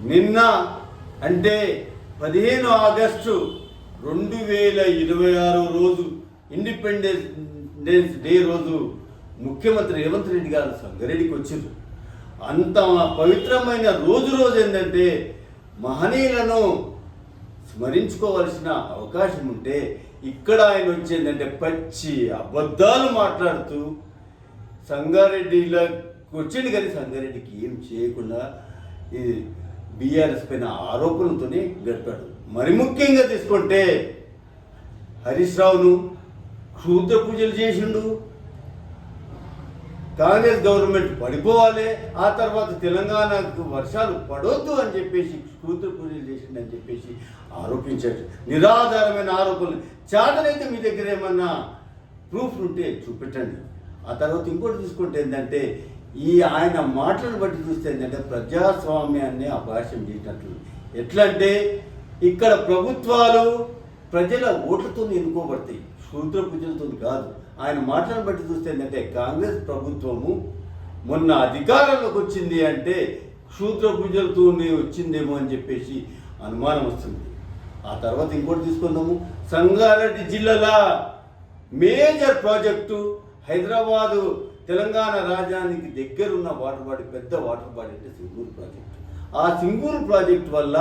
నిన్న అంటే 15 ఆగస్టు 2026 రోజు ఇండిపెండెన్స్ డే రోజు ముఖ్యమంత్రి రేవంత్ రెడ్డి గారు సంగారెడ్డికి వచ్చారు. అంత పవిత్రమైన రోజు ఏంటంటే మహనీయులను స్మరించుకోవాల్సిన అవకాశం ఉంటే ఇక్కడ ఆయన వచ్చేందంటే పచ్చి అబద్ధాలు మాట్లాడుతూ సంగారెడ్డిలోకి వచ్చింది, కానీ సంగారెడ్డికి ఏం చేయకుండా ఈ బీఆర్ఎస్ పైన ఆరోపణలతోనే గడిపాడు. మరి ముఖ్యంగా తీసుకుంటే హరీష్ రావును క్షుద్ర పూజలు చేసిండు. కాంగ్రెస్ గవర్నమెంట్ పడిపోవాలి, ఆ తర్వాత తెలంగాణకు వర్షాలు పడొద్దు అని చెప్పేసి క్షుద్ర పూజలు చేసిండు అని చెప్పేసి ఆరోపించాడు. నిరాధారమైన ఆరోపణలు. చేతనైతే మీ దగ్గర ఏమన్నా ప్రూఫ్ ఉంటే చూపెట్టండి. ఆ తర్వాత ఇంకోటి తీసుకుంటే ఏంటంటే ఆయన మాటలను బట్టి చూస్తే ఏంటంటే ప్రజాస్వామ్యాన్ని అపహాస్యం చేసినట్లు. ఎట్లా అంటే ఇక్కడ ప్రభుత్వాలు ప్రజల ఓట్లతో ఎన్నుకోబడతాయి, క్షుద్ర పూజలతో కాదు. ఆయన మాటలను బట్టి చూస్తే ఏంటంటే కాంగ్రెస్ ప్రభుత్వము మొన్న అధికారంలోకి వచ్చింది అంటే క్షుద్ర పూజలతోనే వచ్చిందేమో అని చెప్పేసి అనుమానం వస్తుంది. ఆ తర్వాత ఇంకోటి తీసుకుందాము. సంగారెడ్డి జిల్లాలో మేజర్ ప్రాజెక్టు హైదరాబాదు తెలంగాణ రాజధానికి దగ్గరున్న వాటర్ బాడీ, పెద్ద వాటర్ బాడీ అంటే సింగూరు ప్రాజెక్టు. ఆ సింగూరు ప్రాజెక్టు వల్ల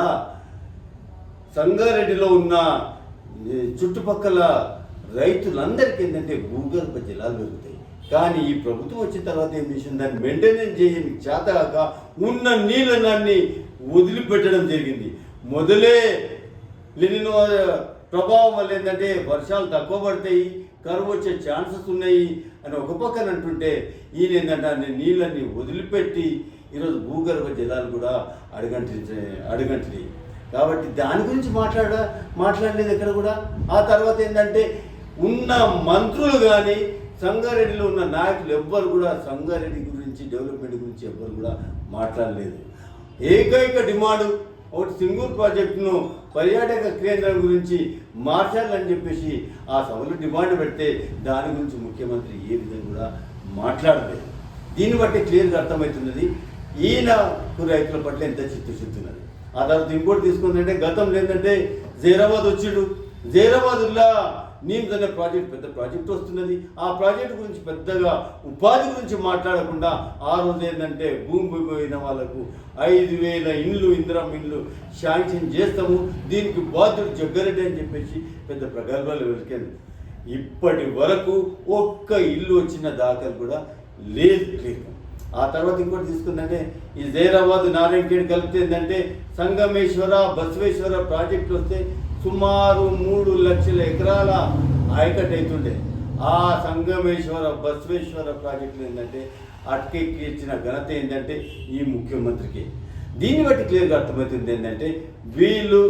సంగారెడ్డిలో ఉన్న చుట్టుపక్కల రైతులందరికీ ఏంటంటే భూగర్భ జలాలు పెరుగుతాయి. కానీ ఈ ప్రభుత్వం వచ్చిన తర్వాత ఏం చేసింది, దాన్ని మెయింటెనెన్స్ చేయని చేతగాక ఉన్న నీళ్ళన్నీ వదిలిపెట్టడం జరిగింది. మొదలే లెనినో ప్రభావం వల్ల ఏంటంటే వర్షాలు తక్కువ పడతాయి, కరువు వచ్చే ఛాన్సెస్ ఉన్నాయి అని ఒక పక్కన అంటుంటే ఈయన ఏంటంటే నీళ్ళని వదిలిపెట్టి ఈరోజు భూగర్భ జలాలు కూడా అడుగంటినాయి. కాబట్టి దాని గురించి మాట్లాడలేదు ఎక్కడ కూడా. ఆ తర్వాత ఏంటంటే ఉన్న మంత్రులు కానీ సంగారెడ్డిలో ఉన్న నాయకులు ఎవ్వరు కూడా సంగారెడ్డి గురించి, డెవలప్మెంట్ గురించి ఎవ్వరు కూడా మాట్లాడలేదు. ఏకైక డిమాండ్ ఒకటి సింగూరు ప్రాజెక్టును పర్యాటక కేంద్రం గురించి మార్చాలని చెప్పేసి ఆ సభలో డిమాండ్ పెడితే దాని గురించి ముఖ్యమంత్రి ఏ విధంగా కూడా మాట్లాడలేదు. దీన్ని బట్టి క్లియర్గా అర్థమవుతున్నది ఈయన రైతుల పట్ల ఎంత చిత్తశుద్ధున్నది. ఆ తర్వాత ఇంకోటి తీసుకుందంటే గతంలో ఏంటంటే జైరాబాద్ వచ్చిండు. జైరాబాద్లో నీమ్స్ అనే ప్రాజెక్ట్, పెద్ద ప్రాజెక్ట్ వస్తున్నది. ఆ ప్రాజెక్ట్ గురించి పెద్దగా ఉపాధి గురించి మాట్లాడకుండా ఆ రోజు ఏంటంటే భూమి పోయిన వాళ్ళకు 5,000 ఇండ్లు, ఇందిరమ్మ ఇండ్లు శాంక్షన్ చేస్తాము, దీనికి బాధ్యుడు జగ్గారెడ్డి అని చెప్పేసి పెద్ద ప్రగల్భాలు వెలికారు. ఇప్పటి వరకు ఒక్క ఇల్లు వచ్చిన దాఖలు కూడా లేదు. ఆ తర్వాత ఇంకోటి తీసుకుందంటే ఈ జైరాబాద్ నారాయణఖేడ్ కలిపితే ఏంటంటే సంగమేశ్వర, బసవేశ్వర ప్రాజెక్టులు వస్తే సుమారు 3 లక్షల ఎకరాల ఆయకట్టు అవుతుండే. ఆ సంగమేశ్వర, బసవేశ్వర ప్రాజెక్టులు ఏంటంటే అటకెక్కి ఇచ్చిన ఘనత ఏంటంటే ఈ ముఖ్యమంత్రికి. దీన్ని బట్టి క్లియర్గా అర్థమవుతుంది ఏంటంటే వీళ్ళు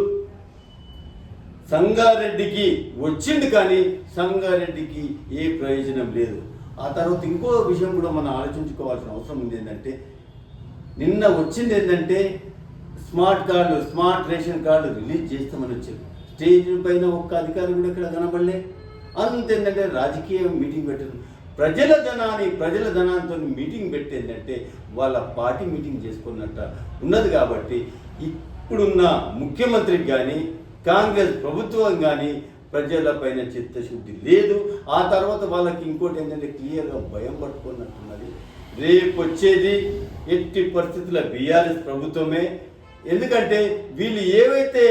సంగారెడ్డికి వచ్చింది కానీ సంగారెడ్డికి ఏ ప్రయోజనం లేదు. ఆ తర్వాత ఇంకో విషయం కూడా మనం ఆలోచించుకోవాల్సిన అవసరం ఉంది. ఏంటంటే నిన్న వచ్చింది ఏంటంటే స్మార్ట్ రేషన్ కార్డు రిలీజ్ చేస్తామని వచ్చారు. స్టేజ్ పైన ఒక్క అధికారి కూడా ఇక్కడ కనబడలే. అంతేంటంటే రాజకీయ మీటింగ్ పెట్టారు. ప్రజల ధనాంతో మీటింగ్ పెట్టేందంటే వాళ్ళ పార్టీ మీటింగ్ చేసుకున్నట్ట ఉన్నది. కాబట్టి ఇప్పుడున్న ముఖ్యమంత్రికి కానీ కాంగ్రెస్ ప్రభుత్వం కానీ ప్రజలపైన చిత్తశుద్ధి లేదు. ఆ తర్వాత వాళ్ళకి ఇంకోటి ఏంటంటే క్లియర్గా భయం పట్టుకున్నట్టున్నది. రేపు వచ్చేది ఎట్టి పరిస్థితుల బీఆర్ఎస్ ప్రభుత్వమే. ఎందుకంటే వీళ్ళు ఏవైతే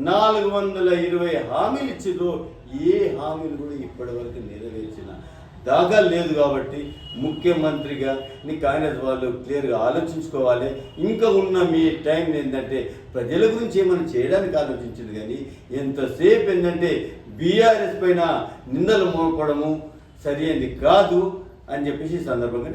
420 హామీలు ఇచ్చిందో ఏ హామీలు కూడా ఇప్పటివరకు నెరవేర్చిన దాఖలు లేదు. కాబట్టి ముఖ్యమంత్రిగా కాంగ్రెస్ వాళ్ళు క్లియర్గా ఆలోచించుకోవాలి. ఇంకా ఉన్న మీ టైం ఏంటంటే ప్రజల గురించి ఏమైనా చేయడానికి ఆలోచించింది, కానీ ఎంతసేపు ఏంటంటే బీఆర్ఎస్ పైన నిందలు మోపడము సరి అయింది కాదు అని చెప్పేసి సందర్భంగా